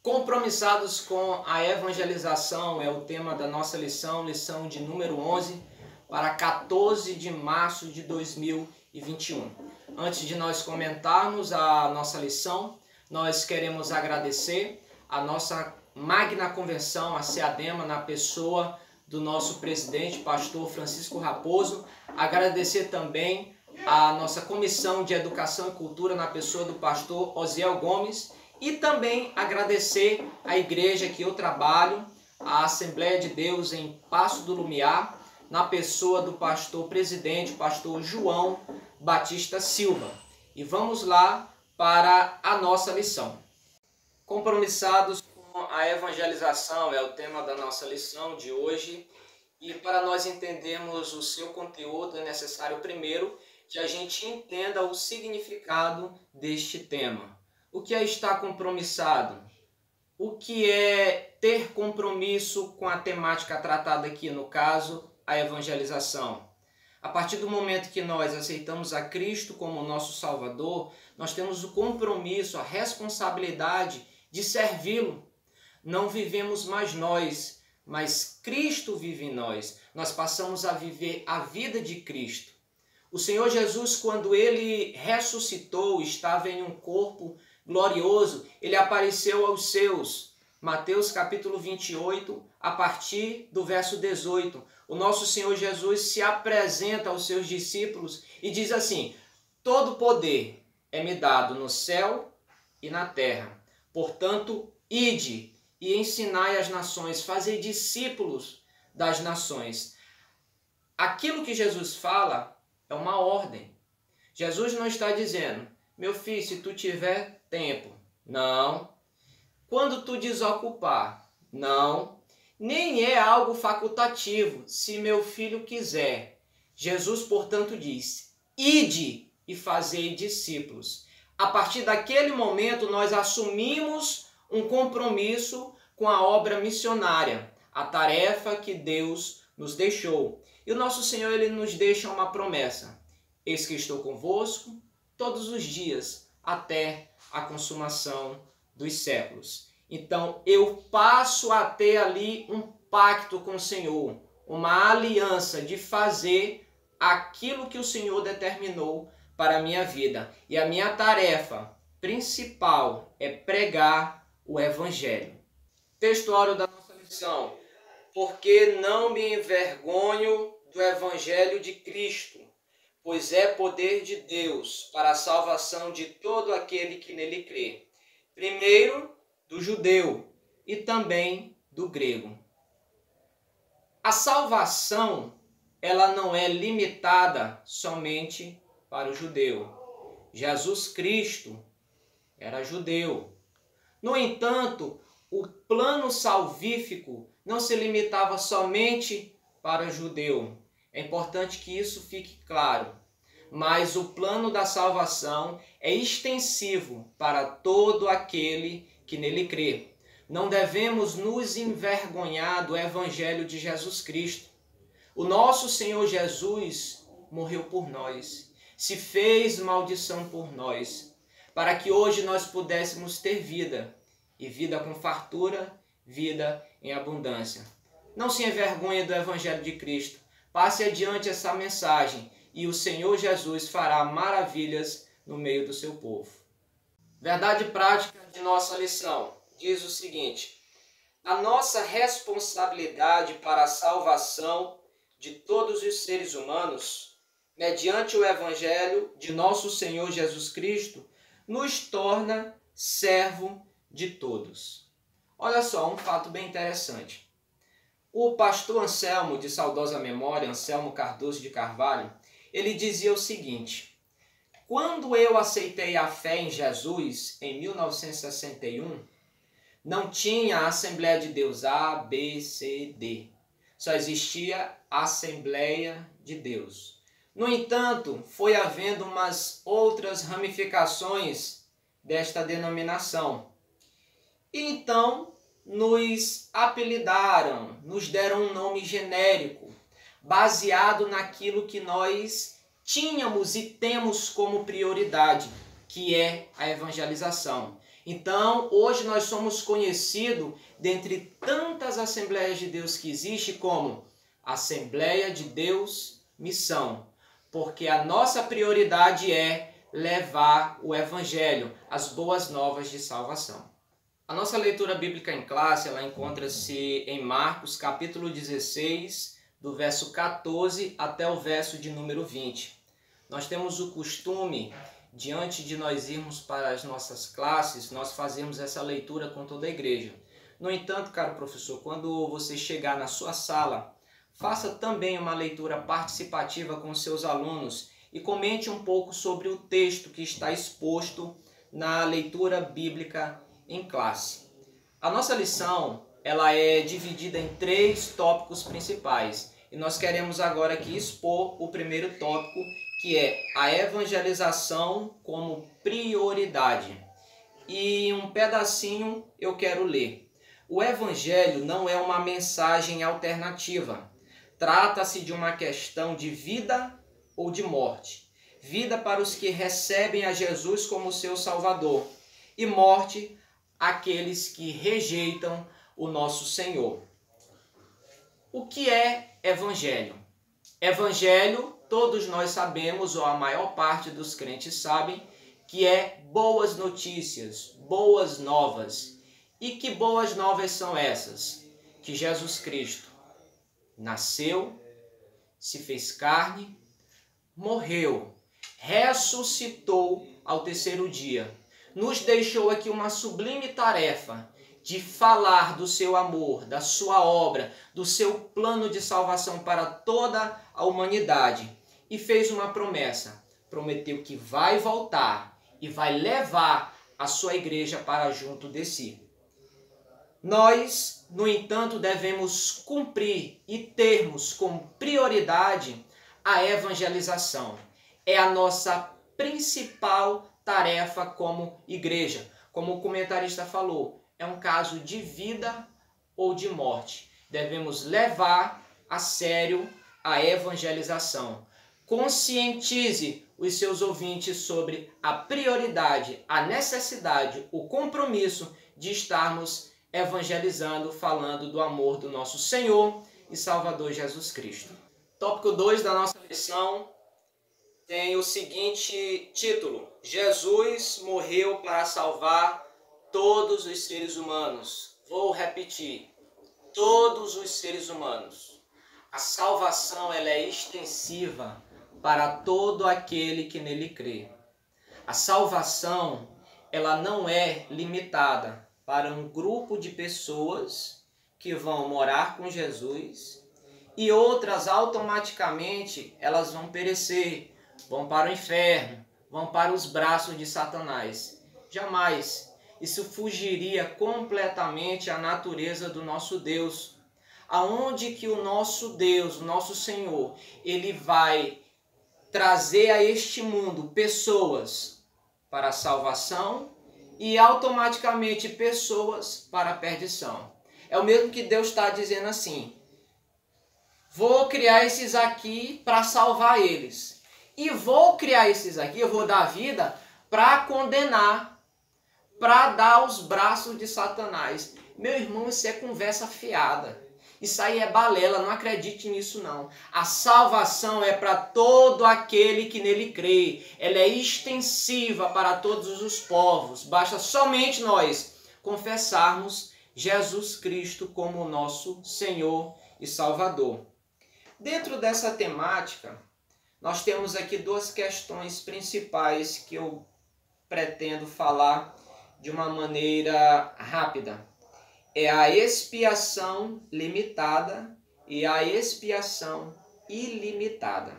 Compromissados com a evangelização é o tema da nossa lição de número 11, para 14 de março de 2021. Antes de nós comentarmos a nossa lição, nós queremos agradecer a nossa magna convenção, a SEADEMA, na pessoa do nosso presidente, pastor Francisco Raposo. Agradecer também a nossa comissão de educação e cultura, na pessoa do pastor Osiel Gomes. E também agradecer a igreja que eu trabalho, a Assembleia de Deus em Passo do Lumiar, na pessoa do pastor presidente, pastor João Batista Silva. E vamos lá para a nossa lição. Compromissados com a evangelização é o tema da nossa lição de hoje. E para nós entendermos o seu conteúdo, é necessário primeiro que a gente entenda o significado deste tema. O que é estar compromissado? O que é ter compromisso com a temática tratada aqui, no caso, a evangelização? A partir do momento que nós aceitamos a Cristo como nosso Salvador, nós temos o compromisso, a responsabilidade de servi-lo. Não vivemos mais nós, mas Cristo vive em nós. Nós passamos a viver a vida de Cristo. O Senhor Jesus, quando Ele ressuscitou, estava em um corpo glorioso, Ele apareceu aos seus. Mateus capítulo 28, a partir do verso 18. O nosso Senhor Jesus se apresenta aos seus discípulos e diz assim: todo poder é me dado no céu e na terra. Portanto, ide e ensinai as nações, fazei discípulos das nações. Aquilo que Jesus fala é uma ordem. Jesus não está dizendo: meu filho, se tu tiver tempo, não. Quando tu desocupar, não. Nem é algo facultativo, se meu filho quiser. Jesus, portanto, diz: ide e fazei discípulos. A partir daquele momento, nós assumimos um compromisso com a obra missionária, a tarefa que Deus nos deixou. E o nosso Senhor, Ele nos deixa uma promessa: eis que estou convosco todos os dias, até a consumação dos séculos. Então, eu passo a ter ali um pacto com o Senhor, uma aliança de fazer aquilo que o Senhor determinou para a minha vida. E a minha tarefa principal é pregar o Evangelho. Textuário da nossa lição: porque não me envergonho do Evangelho de Cristo, pois é poder de Deus para a salvação de todo aquele que nele crê. Primeiro, do judeu e também do grego. A salvação, ela não é limitada somente para o judeu. Jesus Cristo era judeu. No entanto, o plano salvífico não se limitava somente para o judeu. É importante que isso fique claro. Mas o plano da salvação é extensivo para todo aquele que nele crê. Não devemos nos envergonhar do Evangelho de Jesus Cristo. O nosso Senhor Jesus morreu por nós, se fez maldição por nós, para que hoje nós pudéssemos ter vida, e vida com fartura, vida em abundância. Não se envergonhe do Evangelho de Cristo. Passe adiante essa mensagem e o Senhor Jesus fará maravilhas no meio do seu povo. Verdade prática de nossa lição diz o seguinte: a nossa responsabilidade para a salvação de todos os seres humanos, mediante o Evangelho de nosso Senhor Jesus Cristo, nos torna servo de todos. Olha só, um fato bem interessante. O pastor Anselmo, de saudosa memória, Anselmo Cardoso de Carvalho, ele dizia o seguinte: quando eu aceitei a fé em Jesus, em 1961, não tinha a Assembleia de Deus A, B, C, D. Só existia a Assembleia de Deus. No entanto, foi havendo umas outras ramificações desta denominação. E então, nos apelidaram, nos deram um nome genérico, baseado naquilo que nós tínhamos e temos como prioridade, que é a evangelização. Então, hoje nós somos conhecidos, dentre tantas Assembleias de Deus que existe, como Assembleia de Deus Missão, porque a nossa prioridade é levar o Evangelho, as boas novas de salvação. A nossa leitura bíblica em classe, ela encontra-se em Marcos, capítulo 16, do verso 14 até o verso de número 20. Nós temos o costume, diante de nós irmos para as nossas classes, nós fazemos essa leitura com toda a igreja. No entanto, caro professor, quando você chegar na sua sala, faça também uma leitura participativa com seus alunos e comente um pouco sobre o texto que está exposto na leitura bíblica em classe. A nossa lição, ela é dividida em 3 tópicos principais e nós queremos agora aqui expor o primeiro tópico, que é a evangelização como prioridade. E um pedacinho eu quero ler. O evangelho não é uma mensagem alternativa. Trata-se de uma questão de vida ou de morte. Vida para os que recebem a Jesus como seu Salvador e morte àqueles que rejeitam o nosso Senhor. O que é evangelho? Evangelho, todos nós sabemos, ou a maior parte dos crentes sabem, que é boas notícias, boas novas. E que boas novas são essas? Que Jesus Cristo nasceu, se fez carne, morreu, ressuscitou ao 3º dia. Nos deixou aqui uma sublime tarefa de falar do seu amor, da sua obra, do seu plano de salvação para toda a humanidade. E fez uma promessa. Prometeu que vai voltar e vai levar a sua igreja para junto de si. Nós, no entanto, devemos cumprir e termos como prioridade a evangelização. É a nossa principal tarefa como igreja. Como o comentarista falou, é um caso de vida ou de morte. Devemos levar a sério a evangelização. Conscientize os seus ouvintes sobre a prioridade, a necessidade, o compromisso de estarmos evangelizando, falando do amor do nosso Senhor e Salvador Jesus Cristo. Tópico 2 da nossa lição tem o seguinte título: Jesus morreu para salvar todos os seres humanos. Vou repetir: todos os seres humanos. A salvação, ela é extensiva para todo aquele que nele crê. A salvação, ela não é limitada para um grupo de pessoas que vão morar com Jesus e outras automaticamente elas vão perecer, vão para o inferno, vão para os braços de Satanás. Jamais. Isso fugiria completamente à natureza do nosso Deus. Aonde que o nosso Deus, o nosso Senhor, ele vai trazer a este mundo pessoas para a salvação e automaticamente pessoas para a perdição. É o mesmo que Deus está dizendo assim: vou criar esses aqui para salvar eles. E vou criar esses aqui, eu vou dar vida para condenar, para dar aos braços de Satanás. Meu irmão, isso é conversa fiada. Isso aí é balela, não acredite nisso não. A salvação é para todo aquele que nele crê. Ela é extensiva para todos os povos. Basta somente nós confessarmos Jesus Cristo como nosso Senhor e Salvador. Dentro dessa temática, nós temos aqui 2 questões principais que eu pretendo falar de uma maneira rápida. É a expiação limitada e a expiação ilimitada.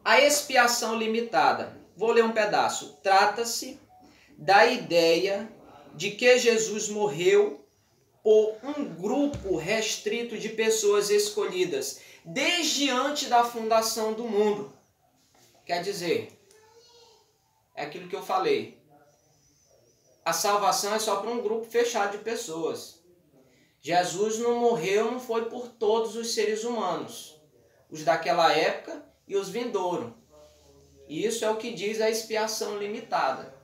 A expiação limitada, vou ler um pedaço. Trata-se da ideia de que Jesus morreu por um grupo restrito de pessoas escolhidas desde antes da fundação do mundo. Quer dizer, é aquilo que eu falei. A salvação é só para um grupo fechado de pessoas. Jesus não morreu, não foi por todos os seres humanos, os daquela época e os vindouros. E isso é o que diz a expiação limitada.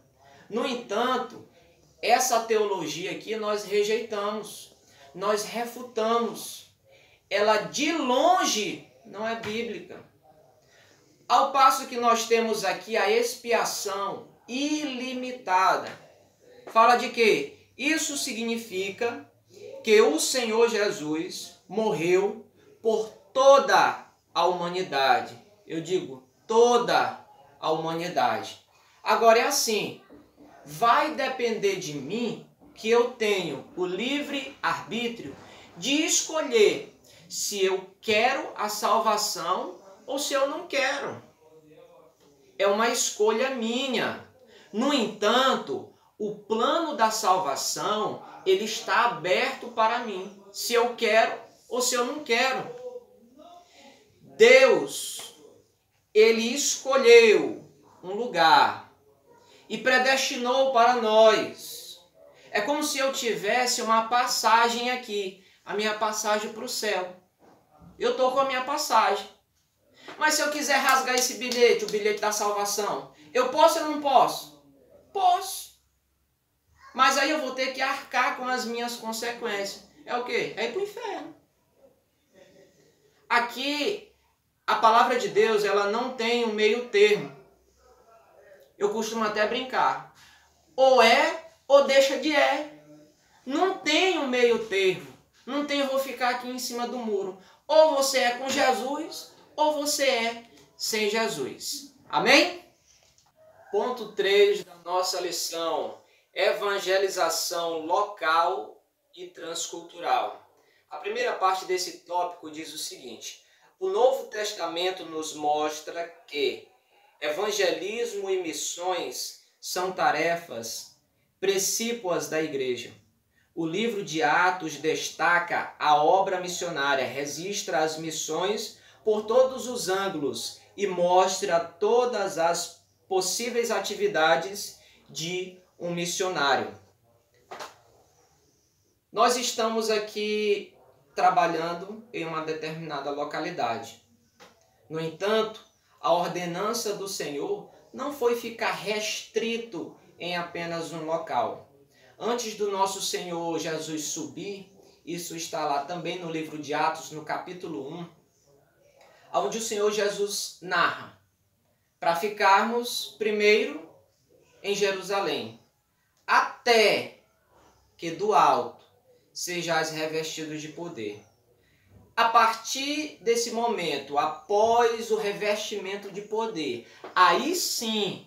No entanto, essa teologia aqui nós rejeitamos, nós refutamos. Ela de longe não é bíblica. Ao passo que nós temos aqui a expiação ilimitada. Fala de quê? Isso significa que o Senhor Jesus morreu por toda a humanidade. Eu digo, toda a humanidade. Agora é assim, vai depender de mim que eu tenho o livre arbítrio de escolher se eu quero a salvação ou se eu não quero. É uma escolha minha. No entanto, o plano da salvação, ele está aberto para mim, se eu quero ou se eu não quero. Deus, ele escolheu um lugar e predestinou para nós. É como se eu tivesse uma passagem aqui, a minha passagem para o céu. Eu estou com a minha passagem. Mas se eu quiser rasgar esse bilhete, o bilhete da salvação, eu posso ou não posso? Posso. Mas aí eu vou ter que arcar com as minhas consequências. É o quê? É ir para o inferno. Aqui, a palavra de Deus, ela não tem um meio termo. Eu costumo até brincar. Ou é, ou deixa de é. Não tem um meio termo. Não tem, eu vou ficar aqui em cima do muro. Ou você é com Jesus, ou você é sem Jesus. Amém? Ponto 3 da nossa lição. Evangelização local e transcultural. A primeira parte desse tópico diz o seguinte: o Novo Testamento nos mostra que evangelismo e missões são tarefas precípuas da igreja. O livro de Atos destaca a obra missionária, registra as missões por todos os ângulos e mostra todas as possíveis atividades de um missionário. Nós estamos aqui trabalhando em uma determinada localidade. No entanto, a ordenança do Senhor não foi ficar restrito em apenas um local. Antes do nosso Senhor Jesus subir, isso está lá também no livro de Atos, no capítulo 1, onde o Senhor Jesus narra para ficarmos primeiro em Jerusalém, até que do alto sejais revestidos de poder. A partir desse momento, após o revestimento de poder, aí sim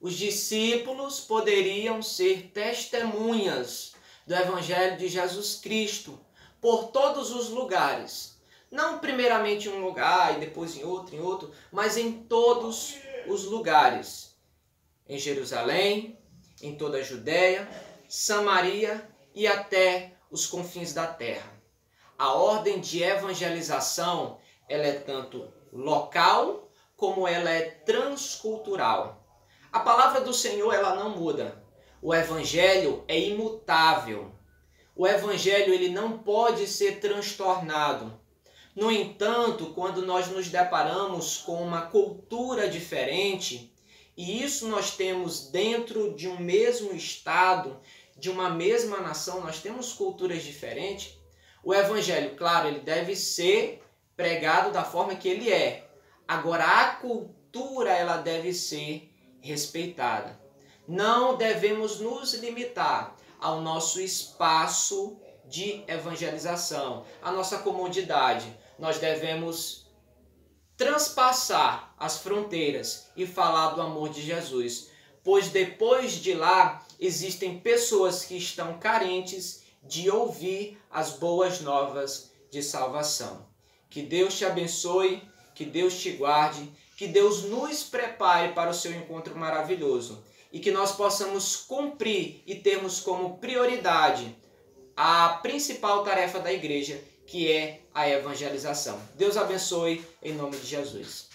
os discípulos poderiam ser testemunhas do Evangelho de Jesus Cristo por todos os lugares. Não primeiramente em um lugar e depois em outro, mas em todos os lugares. Em Jerusalém, em toda a Judéia, Samaria e até os confins da terra. A ordem de evangelização, ela é tanto local como ela é transcultural. A palavra do Senhor, ela não muda. O evangelho é imutável. O evangelho, ele não pode ser transtornado. No entanto, quando nós nos deparamos com uma cultura diferente, e isso nós temos dentro de um mesmo estado, de uma mesma nação, nós temos culturas diferentes, o evangelho, claro, ele deve ser pregado da forma que ele é. Agora, a cultura, ela deve ser respeitada. Não devemos nos limitar ao nosso espaço de evangelização, à nossa comodidade. Nós devemos transpassar as fronteiras e falar do amor de Jesus, pois depois de lá existem pessoas que estão carentes de ouvir as boas novas de salvação. Que Deus te abençoe, que Deus te guarde, que Deus nos prepare para o seu encontro maravilhoso e que nós possamos cumprir e termos como prioridade a principal tarefa da igreja, que é a evangelização. Deus abençoe em nome de Jesus.